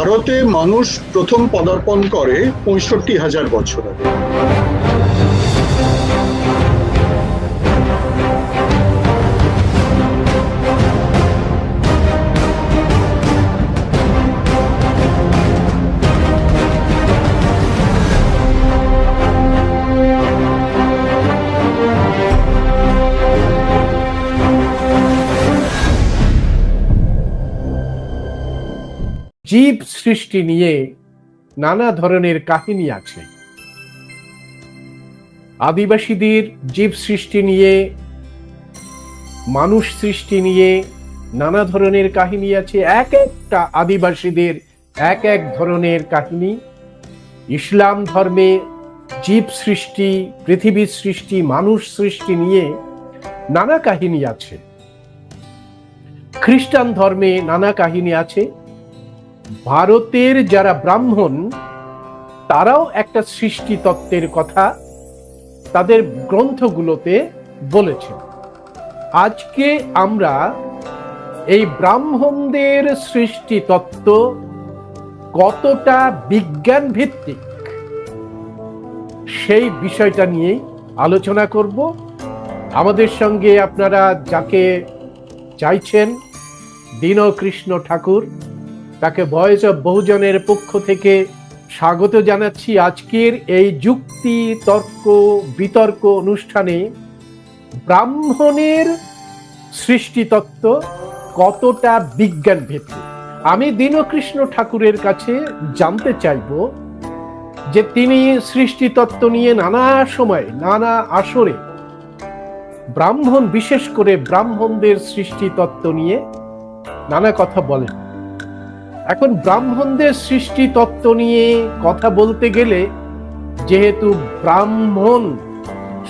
ভারতে মানুষ প্রথম পদার্পণ করে ৬৫,০০০ বছর আগে। জীব সৃষ্টি নিয়ে নানা ধরনের কাহিনী আছে। আদিবাসীদের জীব সৃষ্টি নিয়ে, মানুষ সৃষ্টি নিয়ে নানা ধরনের কাহিনী আছে। এক একটা আদিবাসীদের এক এক ধরনের কাহিনী। ইসলাম ধর্মে জীব সৃষ্টি, পৃথিবীর সৃষ্টি, মানুষ সৃষ্টি নিয়ে নানা কাহিনী আছে। খ্রিস্টান ধর্মে নানা কাহিনী আছে। ভারতের যারা ব্রাহ্মণ তারাও একটা সৃষ্টি তত্ত্বের কথা তাদের গ্রন্থগুলোতে বলেছেন। আজকে আমরা এই ব্রাহ্মণদের সৃষ্টি তত্ত্ব কতটা বিজ্ঞান ভিত্তিক সেই বিষয়টা নিয়েই আলোচনা করব। আমাদের সঙ্গে আপনারা যাকে চাইছেন, দীনকৃষ্ণ ঠাকুর, তাকে ভয়েস অফ বহুজনের পক্ষ থেকে স্বাগত জানাচ্ছি আজকের এই যুক্তি তর্ক বিতর্ক অনুষ্ঠানে। ব্রাহ্মণের সৃষ্টিতত্ত্ব কতটা বিজ্ঞান ভিত্তিক আমি দীনকৃষ্ণ ঠাকুরের কাছে জানতে চাইব, যে তিনি সৃষ্টিতত্ত্ব নিয়ে নানা সময় নানা আসরে ব্রাহ্মণ, বিশেষ করে ব্রাহ্মণদের সৃষ্টিতত্ত্ব নিয়ে নানা কথা বলেন। এখন ব্রাহ্মণদের সৃষ্টি তত্ত্ব নিয়ে কথা বলতে গেলে, যেহেতু ব্রাহ্মণ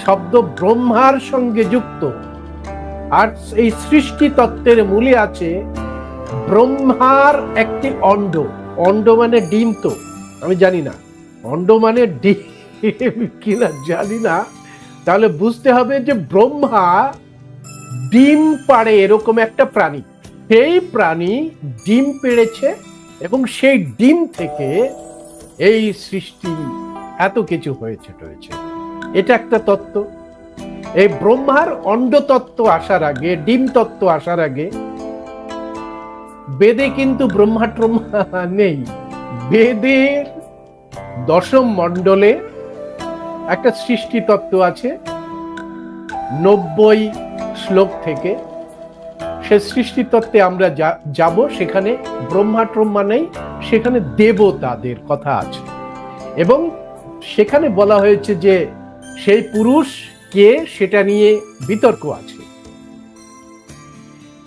শব্দ ব্রহ্মার সঙ্গে যুক্ত, আর এই সৃষ্টি তত্ত্বের মূলে আছে ব্রহ্মার একটি অণ্ড। অণ্ড মানে ডিম, তো আমি জানি না অণ্ড মানে ডিম কিনা জানি না। তাহলে বুঝতে হবে যে ব্রহ্মা ডিম পাড়ে এরকম একটা প্রাণী। সেই প্রাণী ডিম পেড়েছে এবং সেই ডিম থেকে এই সৃষ্টি এত কিছু হয়েছে। এটা একটা তত্ত্ব। এই ব্রহ্মার অণ্ড তত্ত্ব আসার আগে, ডিম তত্ত্ব আসার আগে বেদে কিন্তু ব্রহ্মা ট্রহ্মা নেই। বেদের দশম মণ্ডলে একটা সৃষ্টি তত্ত্ব আছে 90 শ্লোক থেকে। সে সৃষ্টি তত্ত্বে আমরা যাব, সেখানে ব্রহ্মা ট্রহ্মা নেই, সেখানে দেবতাদের কথা আছে এবং সেখানে বলা হয়েছে যে সেই পুরুষ কে সেটা নিয়ে বিতর্ক আছে।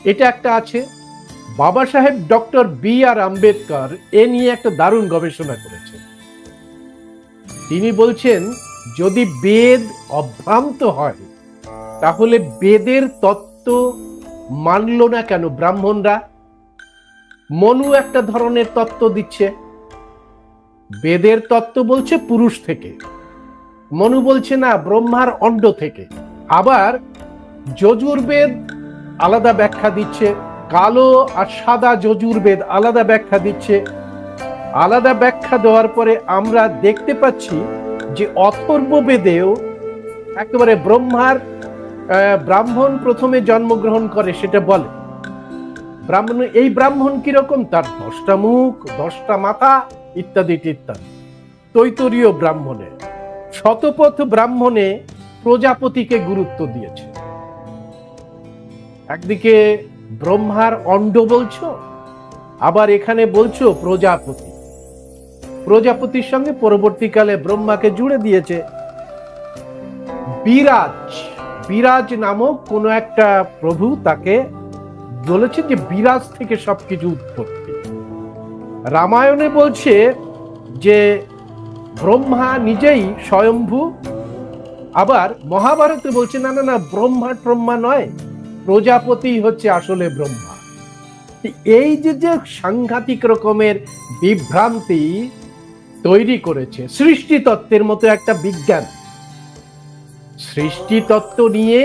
এটা একটা আছে। বাবা সাহেব ডক্টর বি.আর. আম্বেদকর এ নিয়ে একটা দারুণ গবেষণা করেছেন। তিনি বলছেন, যদি বেদ অভ্রান্ত হয় তাহলে বেদের তত্ত্ব মানল না কেন ব্রাহ্মণরা? মনু একটা ধরনের তত্ত্ব দিচ্ছে, বেদের তত্ত্ব বলছে পুরুষ থেকে, মনু বলছে না ব্রহ্মার অণ্ড থেকে। আবার যজুর্বেদ আলাদা ব্যাখ্যা দিচ্ছে, কালো আর সাদা যজুর্বেদ আলাদা ব্যাখ্যা দিচ্ছে। আলাদা ব্যাখ্যা দেওয়ার পরে আমরা দেখতে পাচ্ছি যে অথর্ববেদেও একেবারে ব্রাহ্মণ প্রথমে জন্মগ্রহণ করে সেটা বলে। ব্রাহ্মণ, এই ব্রাহ্মণ কিরকম, তার 10টা মুখ, 10টা মাথা ইত্যাদি ইত্যাদি। তৈতরীয় ব্রাহ্মণে, শতপথ ব্রাহ্মণে প্রজাপতিকে গুরুত্ব দিয়েছে। একদিকে ব্রহ্মার অণ্ড বলছো, আবার এখানে বলছো প্রজাপতি। প্রজাপতির সঙ্গে পরবর্তীকালে ব্রহ্মাকে জুড়ে দিয়েছে। বিরাজ নামক কোন একটা প্রভু তাকে বলেছে যে বিরাজ থেকে সবকিছু উৎপত্তি। রামায়ণে বলছে যে ব্রহ্মা নিজেই স্বয়ম্ভু। আবার মহাভারতে বলছে না না না, ব্রহ্মা ট্রহ্মা নয়, প্রজাপতি হচ্ছে আসলে ব্রহ্মা। এই যে সাংঘাতিক রকমের বিভ্রান্তি তৈরি করেছে সৃষ্টি তত্ত্বের মতো একটা বিজ্ঞান। সৃষ্টি তত্ত্ব নিয়ে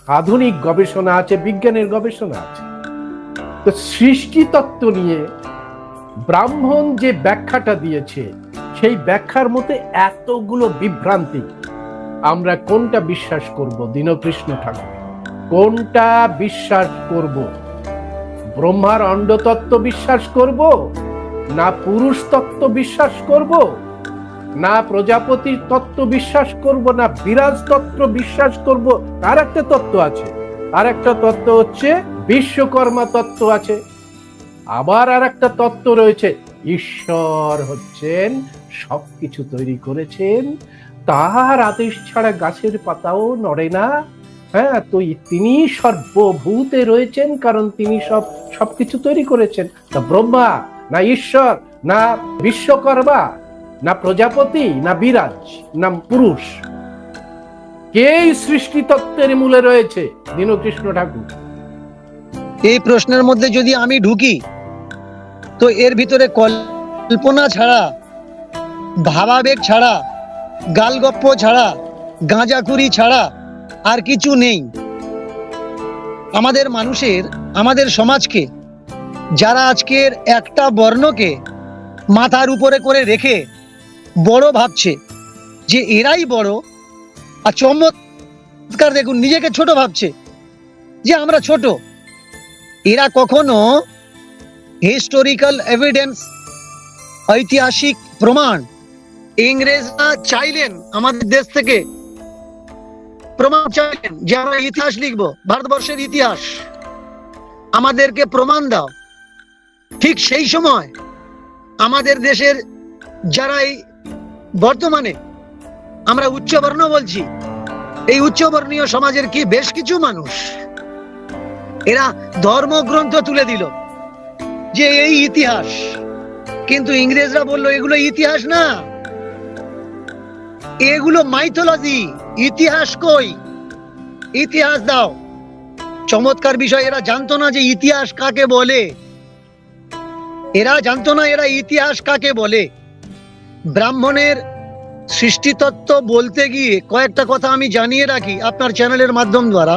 আধুনিক গবেষণা আছে, বিজ্ঞানের গবেষণা আছে। তো সৃষ্টি তত্ত্ব নিয়ে ব্রাহ্মণ যে ব্যাখ্যাটা দিয়েছে সেই ব্যাখ্যার মধ্যে এতগুলো বিভ্রান্তি, আমরা কোনটা বিশ্বাস করব? দীনকৃষ্ণ ঠাকুর কোনটা বিশ্বাস করব? ব্রহ্মার অণ্ডতত্ত্ব বিশ্বাস করব, না পুরুষ তত্ত্ব বিশ্বাস করব, না প্রজাপতির তত্ত্ব বিশ্বাস করব, না বিরাজ তত্ত্ব বিশ্বাস করব? তার একটা তত্ত্ব আছে, আর একটা তত্ত্ব হচ্ছে বিশ্বকর্মা তত্ত্ব আছে, আবার আর একটা তত্ত্ব রয়েছে ঈশ্বর হচ্ছেন সবকিছু তৈরি করেছেন, তার আদেশ ছাড়া গাছের পাতাও নড়ে না। হ্যাঁ, তো তিনি সর্বভূতে রয়েছেন কারণ তিনি সবকিছু তৈরি করেছেন। তা ব্রহ্মা না ঈশ্বর, না বিশ্বকর্মা, না প্রজাপতি, না বিরাজ, না পুরুষ, কে সৃষ্টি তত্ত্বের মূলে রয়েছে? দীনকৃষ্ণ ঠাকুর। এই প্রশ্নের মধ্যে যদি আমি ঢুকি তো এর ভিতরে কল্পনা ছাড়া, ভাবাবেগ ছাড়া, গালগপ্প ছাড়া, গাঁজাখুরি ছাড়া আর কিছু নেই। আমাদের মানুষের, আমাদের সমাজকে যারা আজকের একটা বর্ণকে মাথার উপরে করে রেখে বড় ভাবছে যে এরাই বড়, আর চমৎকার দেখুন নিজেকে ছোট ভাবছে যে আমরা ছোট, এরা কখনো হিস্টোরিক্যাল এভিডেন্স, ঐতিহাসিক প্রমাণ, ইংরেজরা চাইলেন আমাদের দেশ থেকে প্রমাণ চাইলেন যে আমরা ইতিহাস লিখব, ভারতবর্ষের ইতিহাস, আমাদেরকে প্রমাণ দাও। ঠিক সেই সময় আমাদের দেশের যারা এই বর্তমানে আমরা উচ্চবর্ণ বলছি, এই উচ্চবর্ণীয় সমাজের কি বেশ কিছু মানুষ এরা ধর্মগ্রন্থ তুলে দিল যে এই ইতিহাস, কিন্তু ইংরেজরা বললো এগুলো ইতিহাস না, এগুলো মাইথোলজি, ইতিহাস কই, ইতিহাস দাও। চমৎকার বিষয়, এরা জানতো না যে ইতিহাস কাকে বলে, এরা জানতো না এরা ইতিহাস কাকে বলে। ব্রাহ্মণের সৃষ্টিতত্ত্ব বলতে গিয়ে কয়েকটা কথা আমি জানিয়ে রাখি আপনার চ্যানেলের মাধ্যম দ্বারা।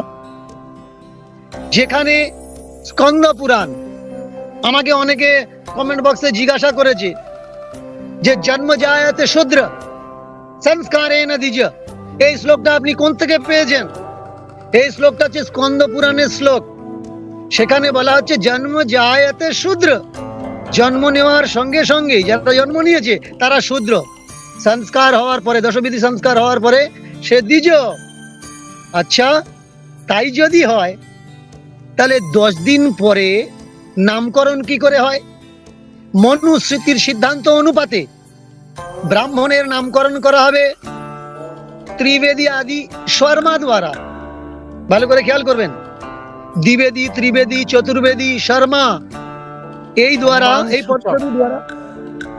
যেখানে স্কন্দ পুরাণ, আমাকে অনেকে কমেন্ট বক্সে জিজ্ঞাসা করেছে যে জন্ম জায়তে শূদ্র সংস্কারেণ দ্বিজ, এই শ্লোকটা আপনি কোন থেকে পেয়েছেন? এই শ্লোকটা হচ্ছে স্কন্দ পুরাণের শ্লোক। সেখানে বলা হচ্ছে জন্ম জায়তে শূদ্র, জন্ম নেওয়ার সঙ্গে সঙ্গে যারা জন্ম নিয়েছে তারা শূদ্র, সংস্কার হওয়ার পরে, দশবিধি সংস্কার হওয়ার পরে সে দ্বিজ। আচ্ছা, তাই যদি হয় তাহলে 10 দিন পরে নামকরণ কি করে হয়? মনুস্মৃতির সিদ্ধান্ত অনুপাতে ব্রাহ্মণের নামকরণ করা হবে ত্রিবেদী আদি শর্মা দ্বারা। ভালো করে খেয়াল করবেন, দ্বিবেদী, ত্রিবেদী, চতুর্বেদী, শর্মা, এই দ্বারা, এই পদ্ধতি দ্বারা,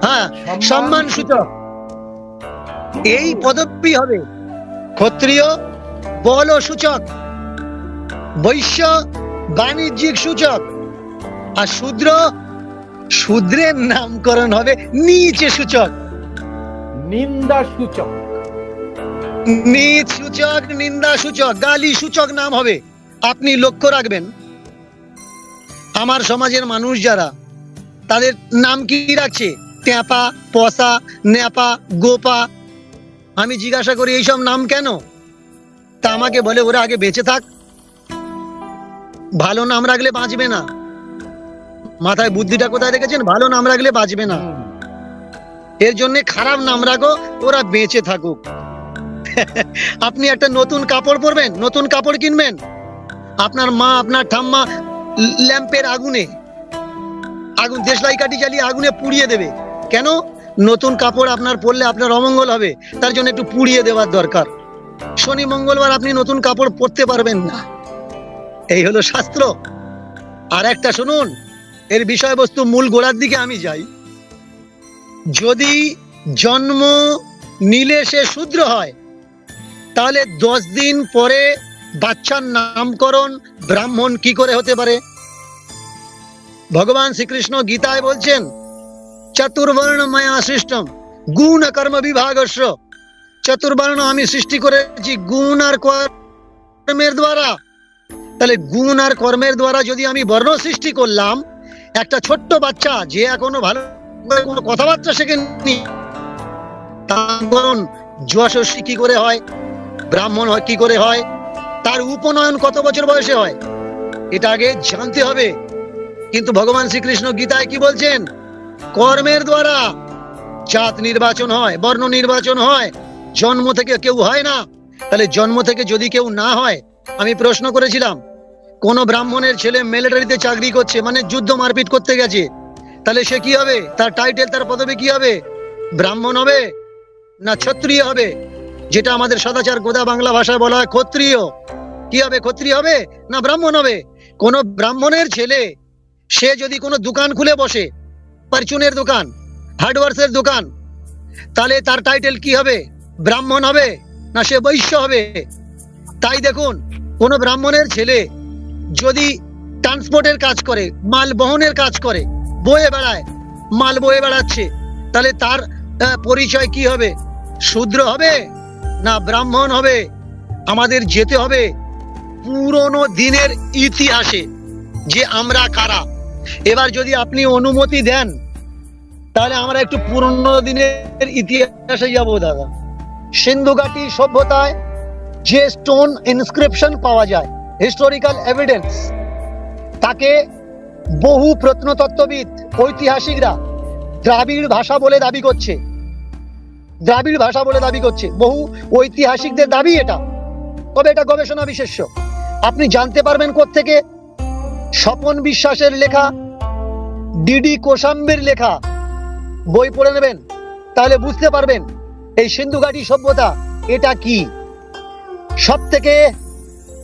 হ্যাঁ, সম্মান সূচক এই পদবি হবে। ক্ষত্রিয় বল সূচক, বৈশ্য বাণিজ্যিক সূচক, আর শূদ্র, শূদ্রের নামকরণ হবে নিচে সূচক, নিন্দা সূচক, নিচ সূচক, নিন্দা সূচক, গালি সূচক নাম হবে। আপনি লক্ষ্য রাখবেন আমার সমাজের মানুষ যারা, তাদের নাম কি রাখছে? ট্যাপা, পসা, ন্যাপা, গোপা। আমি জিজ্ঞাসা করি এইসব নাম কেন? তা আমাকে বলে ওরা আগে বেঁচে থাক, ভালো নাম রাখলে বাঁচবে না। মাথায় বুদ্ধিটা কোথায় রেখেছেন? ভালো নাম রাখলে বাঁচবে না, এর জন্য খারাপ নাম রাখো, ওরা বেঁচে থাকুক। আপনি একটা নতুন কাপড় পরবেন, নতুন কাপড় কিনবেন, আপনার মা, আপনার ঠাম্মা ল্যাম্পের আগুনে, আগুন, দেশলাই কাঠি জ্বালিয়ে আগুনে পুড়িয়ে দেবে। কেন? নতুন কাপড় আপনার পরলে আপনার অমঙ্গল হবে, তার জন্য একটু পুড়িয়ে দেওয়ার দরকার। শনি মঙ্গলবার আপনি নতুন কাপড় পরতে পারবেন না, এই হলো শাস্ত্র। আর একটা শুনুন, এর বিষয়বস্তু মূল গোড়ার দিকে আমি যাই। যদি জন্ম নিলে সে শূদ্র হয়, তাহলে 10 দিন পরে বাচ্চার নামকরণ ব্রাহ্মণ কি করে হতে পারে? ভগবান শ্রীকৃষ্ণ গীতায় বলছেন চতুর্বর্ণ মায়া সৃষ্টম গুণ কর্ম বিভাগস্য। চতুর্বর্ণ আমি সৃষ্টি করেছি গুণ আর কর্মের দ্বারা। তাহলে গুণ আর কর্মের দ্বারা যদি আমি বর্ণ সৃষ্টি করলাম, একটা ছোট্ট বাচ্চা যে এখনো ভালো কোনো কথাবার্তা শেখেনি, তার যশস্বী কি করে হয়, ব্রাহ্মণ হয় কি করে হয়, তার উপনয়ন কত বছর বয়সে হয়, এটা আগে জানতে হবে। কিন্তু ভগবান শ্রীকৃষ্ণ গীতায় কি বলছেন? কর্মের দ্বারা জাত নির্বাচন হয়, বর্ণ নির্বাচন হয়, জন্ম থেকে কেউ হয় না। তাহলে জন্ম থেকে যদি কেউ না হয়, আমি প্রশ্ন করেছিলাম, কোন ব্রাহ্মণের ছেলে মিলিটারিতে চাকরি করছে, মানে যুদ্ধ মারপিট করতে গেছে, তাহলে সে কি হবে? তার টাইটেল, তার পদবি কি হবে? ব্রাহ্মণ হবে না ক্ষত্রিয় হবে? যেটা আমাদের সদাচার গোদা বাংলা ভাষায় বলা হয় ক্ষত্রিয়। কি হবে? ক্ষত্রিয় হবে না ব্রাহ্মণ হবে? কোন ব্রাহ্মণের ছেলে সে যদি কোনো দোকান খুলে বসে, পারচুনের দোকান, হার্ডওয়ার্সের দোকান, তাহলে তার টাইটেল কি হবে? ব্রাহ্মণ হবে না সে বৈশ্য হবে? তাই দেখুন, কোন ব্রাহ্মণের ছেলে যদি ট্রান্সপোর্টের কাজ করে, মাল বহনের কাজ করে, বয়ে বেড়ায়, মাল বয়ে বেড়াচ্ছে, তাহলে তার পরিচয় কি হবে? শূদ্র হবে না ব্রাহ্মণ হবে? আমাদের যেতে হবে পুরনো দিনের ইতিহাসে, যে আমরা কারা। এবার যদি আপনি অনুমতি দেন, তাহলে আমরা একটু পুরনো দিনের ইতিহাসে যাব দাদা। সিন্ধু ঘাটি সভ্যতায় যে স্টোন ইনস্ক্রিপশন পাওয়া যায়, হিস্টোরিক্যাল এভিডেন্স, তাকে বহু প্রত্নতত্ত্ববিদ, ঐতিহাসিকরা দ্রাবিড় ভাষা বলে দাবি করছে। দ্রাবিড় ভাষা বলে দাবি করছে, বহু ঐতিহাসিকদের দাবি এটা। তবে এটা গবেষণা বিশেষ্য। আপনি জানতে পারবেন কোত্থেকে? স্বপন বিশ্বাসের লেখা, ডিডি কোশাম্বীর লেখা বই পড়ে নেবেন, তাহলে বুঝতে পারবেন এই সিন্ধু ঘাটি সভ্যতা এটা কি। সব থেকে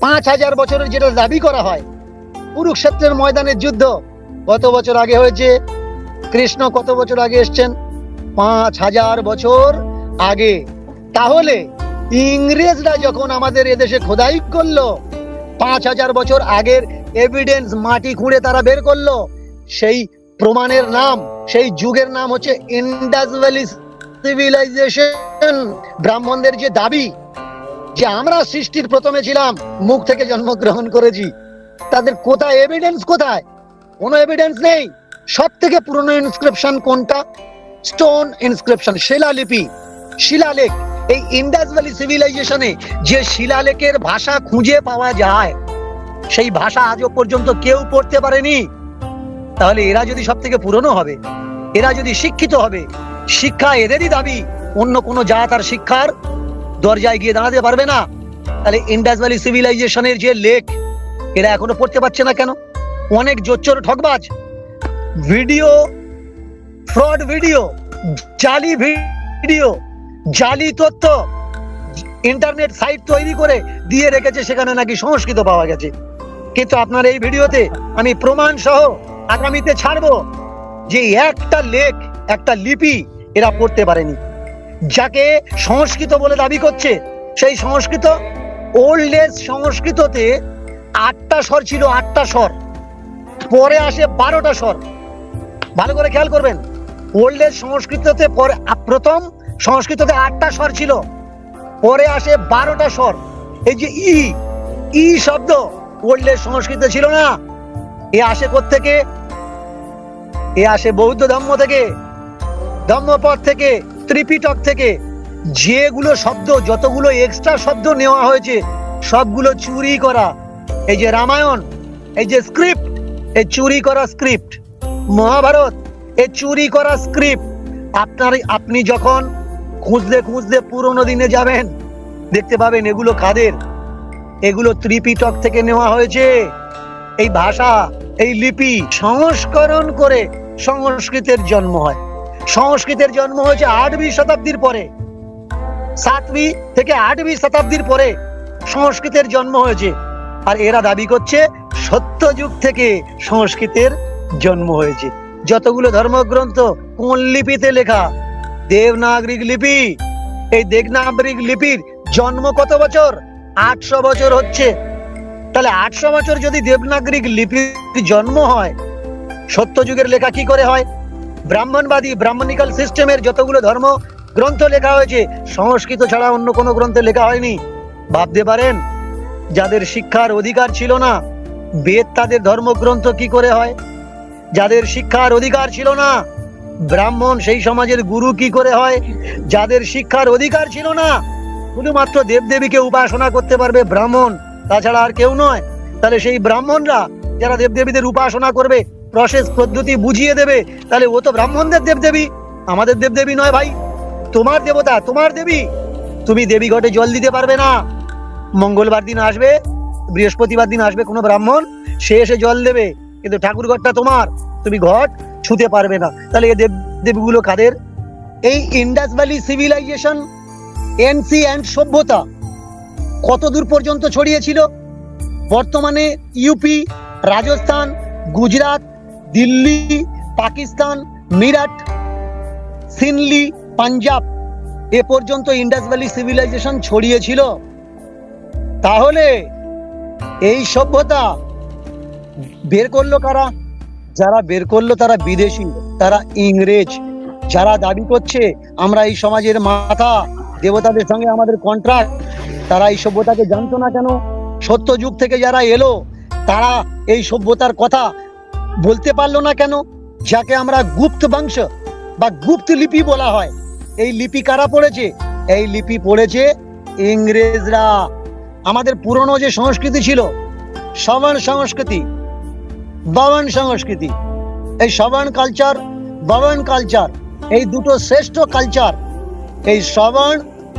5000 বছরের যেটা দাবি করা হয়, কুরুক্ষেত্রের ময়দানের যুদ্ধ কত বছর আগে হয়েছে? কৃষ্ণ কত বছর আগে এসছেন? 5000 বছর আগে। তাহলে ইংরেজরা যখন আমাদের এদেশে খোদাই করলো, 5000 বছর আগের এভিডেন্স মাটি খুঁড়ে তারা বের করলো। সেই প্রমাণের নাম, সেই যুগের নাম হচ্ছে ইন্ডাস ভ্যালি সিভিলাইজেশন। ব্রাহ্মণদের যে দাবি যে আমরা সৃষ্টির প্রথমে ছিলাম, মুখ থেকে জন্মগ্রহণ করেছি, তাদের কোথায় এভিডেন্স? কোথায়? কোনো এভিডেন্স নেই। সব থেকে পুরনো ইনস্ক্রিপশন কোনটা? স্টোন ইনস্ক্রিপশন, শিলালিপি, শিলালেখ। এই ইন্ডাস ভ্যালি সিভিলাইজেশনে যে শিলালেখের ভাষা খুঁজে পাওয়া যায়, সেই ভাষা আজও পর্যন্ত কেউ পড়তে পারেনি। তাহলে এরা যদি সব থেকে পুরনো হবে, এরা যদি শিক্ষিত হবে, শিক্ষা এদেরই দাবি, অন্য কোনো জাত আর শিক্ষার দরজায় গিয়ে দাঁড়াতে পারবে না। তাহলে ইন্ডাস ভ্যালি সিভিলাইজেশনের যে লেখ, এরা এখনো পড়তে পারছে না কেন? অনেক জোচ্চোর ঠকবাজ ভিডিও, ফ্রড ভিডিও, জালি ভিডিও, জালি তথ্য ইন্টারনেট সাইট তৈরি করে দিয়ে রেখেছে, সেখানে নাকি সংস্কৃত পাওয়া গেছে। কিন্তু আপনার এই ভিডিওতে আমি প্রমাণ সহ আগামীতে ছাড়বো যে একটা লেখ, একটা লিপি এরা পড়তে পারেনি। যাকে সংস্কৃত বলে দাবি করছে, সেই সংস্কৃত, ওল্ড এজ সংস্কৃততে 8টা স্বর ছিল, 8টা স্বর, পরে আসে 12টা স্বর। ভালো করে খেয়াল করবেন, ওল্ড এজ সংস্কৃততে পরে প্রথম সংস্কৃততে 8টা স্বর ছিল, পরে আসে 12টা স্বর। এই যে ই শব্দ ওল্ড এজ সংস্কৃত ছিল না। এ আসে কোত্থেকে? এ আসে বৌদ্ধ ধর্ম থেকে, ধম্মপদ থেকে, ত্রিপিটক থেকে। যেগুলো শব্দ, যতগুলো এক্সট্রা শব্দ নেওয়া হয়েছে, সবগুলো চুরি করা। এই যে রামায়ণ, এই যে স্ক্রিপ্ট, এই চুরি করা স্ক্রিপ্ট। মহাভারত, এই চুরি করা স্ক্রিপ্ট। আপনি যখন খুঁজতে খুঁজতে পুরোনো দিনে যাবেন, দেখতে পাবেন এগুলো কাদের? এগুলো ত্রিপিটক থেকে নেওয়া হয়েছে। এই ভাষা, এই লিপি সংস্করণ করে সংস্কৃতের জন্ম হয়। সংস্কৃতের জন্ম হয়েছে 8वीं শতাব্দীর পরে, 7वीं থেকে 8वीं শতাব্দীর পরে সংস্কৃতের জন্ম হয়েছে। আর এরা দাবি করছে সত্যযুগ থেকে সংস্কৃতের জন্ম হয়েছে। যতগুলো ধর্মগ্রন্থ কোন লিপিতে লেখা? দেবনাগরিক লিপি। এই দেবনাগরিক লিপির জন্ম কত বছর? 800 বছর হচ্ছে। তাহলে 800 বছর যদি দেবনাগরিক লিপির জন্ম হয়, সত্যযুগের লেখা কি করে হয়? ব্রাহ্মণবাদী, ব্রাহ্মণিক্যাল সিস্টেমের যতগুলো ধর্ম গ্রন্থ লেখা হয়েছে, সংস্কৃত ছাড়া অন্য কোনো গ্রন্থে লেখা হয়নি। ভাবতে পারেন, যাদের শিক্ষার অধিকার ছিল না, বেদ তাদের ধর্মগ্রন্থ কি করে হয়? যাদের শিক্ষার অধিকার ছিল না। ব্রাহ্মণ সেই সমাজের গুরু কি করে হয়? যাদের শিক্ষার অধিকার ছিল না, শুধুমাত্র দেবদেবীকে উপাসনা করতে পারবে ব্রাহ্মণ, তাছাড়া আর কেউ নয়। তাহলে সেই ব্রাহ্মণরা যারা দেবদেবীদের উপাসনা করবে, প্রসেস পদ্ধতি বুঝিয়ে দেবে, তাহলে ও তো ব্রাহ্মণদের দেবদেবী, আমাদের দেবদেবী নয় ভাই। তোমার দেবতা, তোমার দেবী। তুমি দেবী ঘটে জল দিতে পারবে না। মঙ্গলবার দিন আসবে, বৃহস্পতিবার দিন আসবে কোনো ব্রাহ্মণ, সে এসে জল দেবে, কিন্তু ঠাকুর ঘরটা তোমার, তুমি ঘট ছুঁতে পারবে না। তাহলে এই দেবদেবীগুলো কাদের? এই ইন্ডাস ভ্যালি সিভিলাইজেশন, এনসিয়েন্ট সভ্যতা কত দূর পর্যন্ত ছড়িয়েছিল? বর্তমানে ইউপি, রাজস্থান, গুজরাট, দিল্লি, পাকিস্তান, মিরাট, সিনলি, পাঞ্জাব এ পর্যন্ত ইন্ডাস ভ্যালি সিভিলাইজেশন ছড়িয়েছিল। তাহলে এই সভ্যতা বের করলো কারা? যারা বের করলো তারা বিদেশি, তারা ইংরেজ। যারা দাবি করছে আমরা এই সমাজের মাথা, দেবতাদের সঙ্গে আমাদের কন্ট্রাক্ট, তারা এই সভ্যতাকে জানতো না কেন? সত্য যুগ থেকে যারা এলো তারা এই সভ্যতার কথা বলতে পারলো না কেন? যাকে আমরা গুপ্ত বংশ বা গুপ্ত লিপি বলা হয়, এই লিপি কারা পড়েছে? এই লিপি পড়েছে ইংরেজরা। আমাদের পুরনো যে সংস্কৃতি ছিল, শ্রবণ সংস্কৃতি, ববন সংস্কৃতি, এই শ্রবণ কালচার, ববন কালচার, এই দুটো শ্রেষ্ঠ কালচার। এই শ্রবণ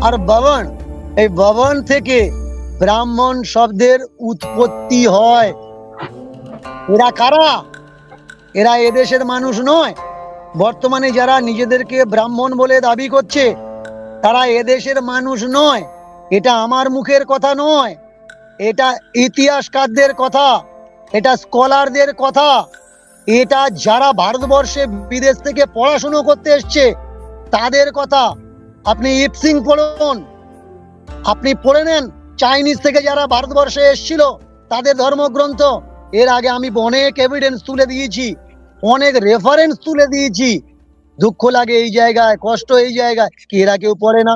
আর ববন, এই ববন থেকে ব্রাহ্মণ শব্দের উৎপত্তি হয়। এরা কারা? এরা এদেশের মানুষ নয়। বর্তমানে যারা নিজেদেরকে ব্রাহ্মণ বলে দাবি করছে, তারা এদেশের মানুষ নয়। এটা আমার মুখের কথা নয়, এটা ইতিহাসকারদের কথা, এটা স্কলারদের কথা, এটা যারা ভারতবর্ষে বিদেশ থেকে পড়াশুনো করতে এসছে তাদের কথা। আপনি ইপসিং পড়ুন, আপনি পড়ে নেন চাইনিজ থেকে যারা ভারতবর্ষে এসেছিল তাদের ধর্মগ্রন্থ। এর আগে আমি অনেক এভিডেন্স তুলে দিয়েছি, অনেক রেফারেন্স তুলে দিয়েছি। দুঃখ লাগে এই জায়গায়, কষ্ট এই জায়গায়, কি এরা কেউ পড়ে না?